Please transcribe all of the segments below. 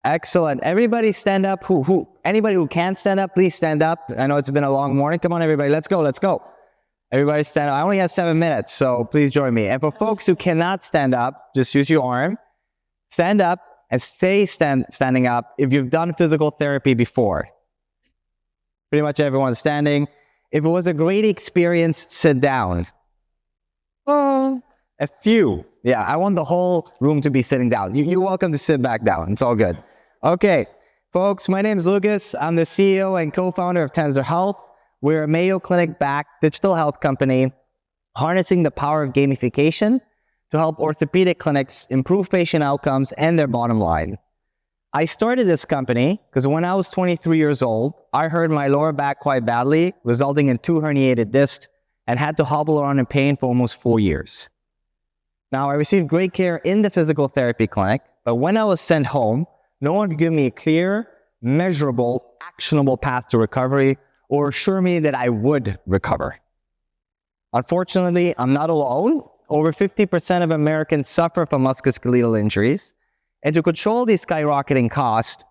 Excellent. Everybody stand up. Anybody who can't stand up, please stand up. I know it's been a long morning. Come on, everybody. Let's go. Everybody stand up. I only have 7 minutes, so please join me. And for folks who cannot stand up, just use your arm. Stand up and stay standing up if you've done physical therapy before. Pretty much everyone's standing. If it was a great experience, sit down. Oh, a few. Yeah, I want the whole room to be sitting down. You're welcome to sit back down. It's all good. Okay, folks, my name is Lucas. I'm the CEO and co-founder of Tenzr Health. We're a Mayo Clinic-backed digital health company harnessing the power of gamification to help orthopedic clinics improve patient outcomes and their bottom line. I started this company because when I was 23 years old, I hurt my lower back quite badly, resulting in 2 herniated discs, and had to hobble around in pain for almost 4 years. Now, I received great care in the physical therapy clinic, but when I was sent home, no one could give me a clear, measurable, actionable path to recovery or assure me that I would recover. Unfortunately, I'm not alone. Over 50% of Americans suffer from musculoskeletal injuries. And to control these skyrocketing costs,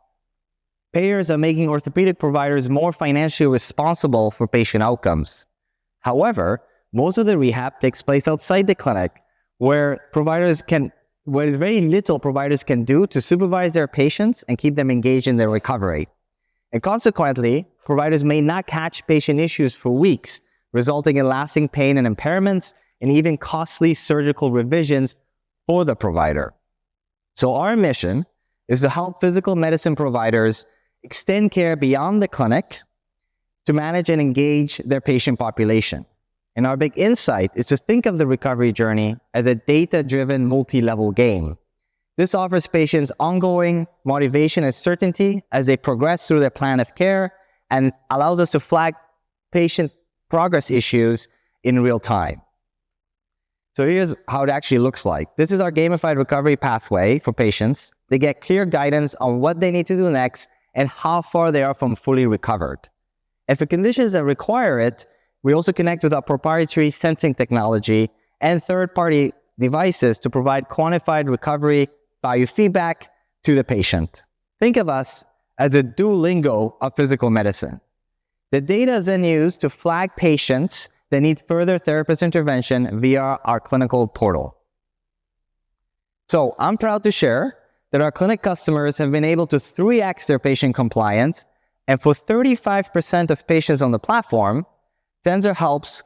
payers are making orthopedic providers more financially responsible for patient outcomes. However, most of the rehab takes place outside the clinic, where there's very little providers can do to supervise their patients and keep them engaged in their recovery. And consequently, providers may not catch patient issues for weeks, resulting in lasting pain and impairments, and even costly surgical revisions for the provider. So our mission is to help physical medicine providers extend care beyond the clinic to manage and engage their patient population. And our big insight is to think of the recovery journey as a data-driven multi-level game. This offers patients ongoing motivation and certainty as they progress through their plan of care and allows us to flag patient progress issues in real time. So here's how it actually looks like. This is our gamified recovery pathway for patients. They get clear guidance on what they need to do next and how far they are from fully recovered. And for conditions that require it, we also connect with our proprietary sensing technology and third-party devices to provide quantified recovery biofeedback to the patient. Think of us as a Duolingo of physical medicine. The data is then used to flag patients that need further therapist intervention via our clinical portal. So I'm proud to share that our clinic customers have been able to 3x their patient compliance, and for 35% of patients on the platform, Tenzr helps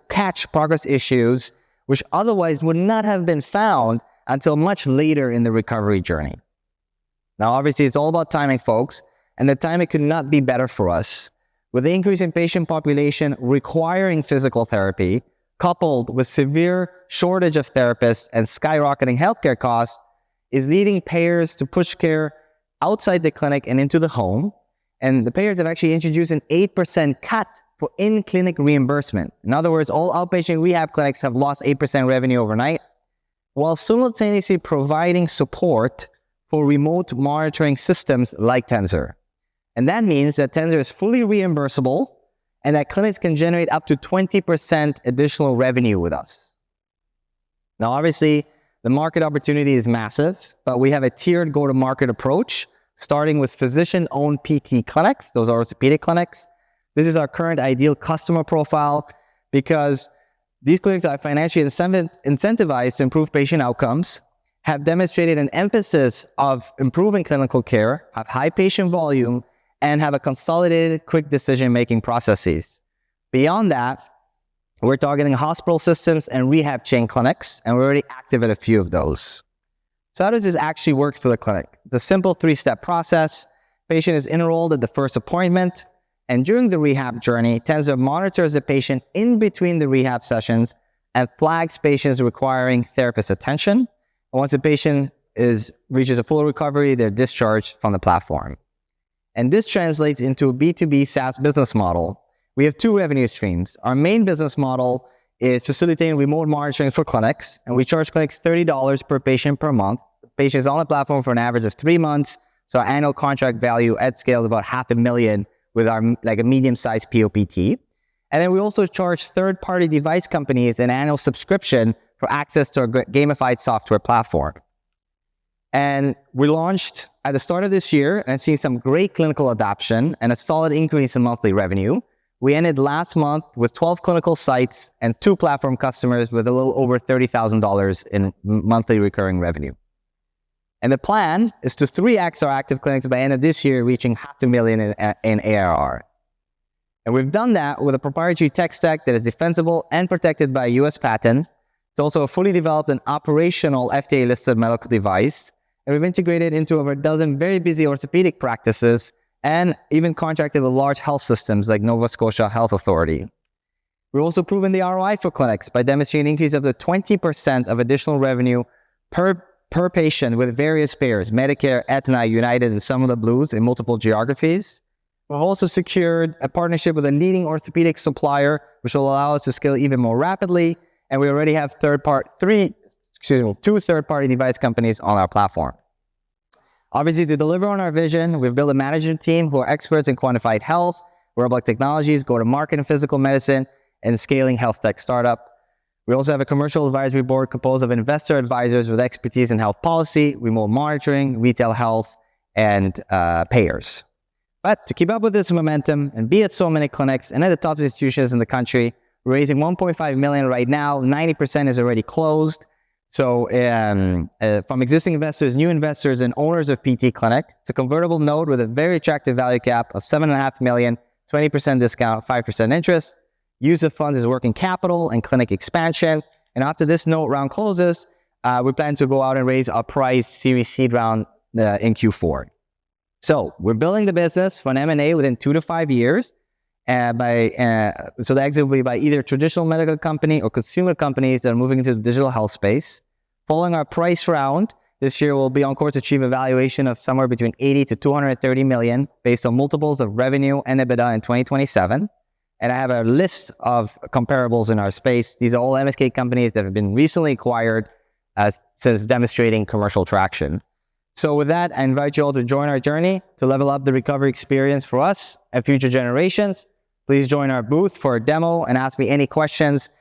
catch progress issues which otherwise would not have been found until much later in the recovery journey. Now, obviously, it's all about timing, folks, and the timing could not be better for us. With the increase in patient population requiring physical therapy, coupled with severe shortage of therapists and skyrocketing healthcare costs, is leading payers to push care outside the clinic and into the home. And the payers have actually introduced an 8% cut for in-clinic reimbursement. In other words, all outpatient rehab clinics have lost 8% revenue overnight, while simultaneously providing support for remote monitoring systems like Tenzr. And that means that Tenzr is fully reimbursable and that clinics can generate up to 20% additional revenue with us. Now, obviously, the market opportunity is massive, but we have a tiered go-to-market approach, starting with physician-owned PT clinics. Those are orthopedic clinics. This is our current ideal customer profile because these clinics are financially incentivized to improve patient outcomes, have demonstrated an emphasis of improving clinical care, have high patient volume, and have a consolidated, quick decision-making processes. Beyond that, we're targeting hospital systems and rehab chain clinics, and we're already active at a few of those. So how does this actually work for the clinic? It's a simple 3-step process. Patient is enrolled at the first appointment, and during the rehab journey, Tenzr monitors the patient in between the rehab sessions and flags patients requiring therapist attention. And once the patient reaches a full recovery, they're discharged from the platform. And this translates into a B2B SaaS business model. We have 2 revenue streams. Our main business model is facilitating remote monitoring for clinics, and we charge clinics $30 per patient per month. The patient is on the platform for an average of 3 months, so our annual contract value at scale is about $500,000 with our a medium-sized POPT. And then we also charge third-party device companies an annual subscription for access to our gamified software platform. And we launched at the start of this year and seen some great clinical adoption and a solid increase in monthly revenue. We ended last month with 12 clinical sites and 2 platform customers with a little over $30,000 in monthly recurring revenue. And the plan is to 3x our active clinics by end of this year, reaching $500,000 in ARR. And we've done that with a proprietary tech stack that is defensible and protected by a US patent. It's also a fully developed and operational FDA-listed medical device. And we've integrated into over a dozen very busy orthopedic practices and even contracted with large health systems like Nova Scotia Health Authority. We've also proven the ROI for clinics by demonstrating an increase of up to 20% of additional revenue per patient with various payers, Medicare, Aetna, United, and some of the Blues in multiple geographies. We've also secured a partnership with a leading orthopedic supplier, which will allow us to scale even more rapidly. And we already have 2 third-party device companies on our platform. Obviously, to deliver on our vision, we've built a management team who are experts in quantified health, wearable technologies, go-to-market in physical medicine, and scaling health tech startup. We also have a commercial advisory board composed of investor advisors with expertise in health policy, remote monitoring, retail health, and payers. But to keep up with this momentum and be at so many clinics and at the top institutions in the country, we're raising $1.5 million right now. 90% is already closed. So from existing investors, new investors, and owners of PT Clinic, it's a convertible note with a very attractive value cap of $7.5 million, 20% discount, 5% interest. Use of funds as working capital and clinic expansion. And after this note round closes, we plan to go out and raise our prize Series Seed round in Q4. So we're building the business for an M&A within 2 to 5 years. So the exit will be by either traditional medical company or consumer companies that are moving into the digital health space. Following our price round, this year we'll be on course to achieve a valuation of somewhere between 80 to 230 million based on multiples of revenue and EBITDA in 2027. And I have a list of comparables in our space. These are all MSK companies that have been recently acquired since demonstrating commercial traction. So with that, I invite you all to join our journey to level up the recovery experience for us and future generations. Please join our booth for a demo and ask me any questions.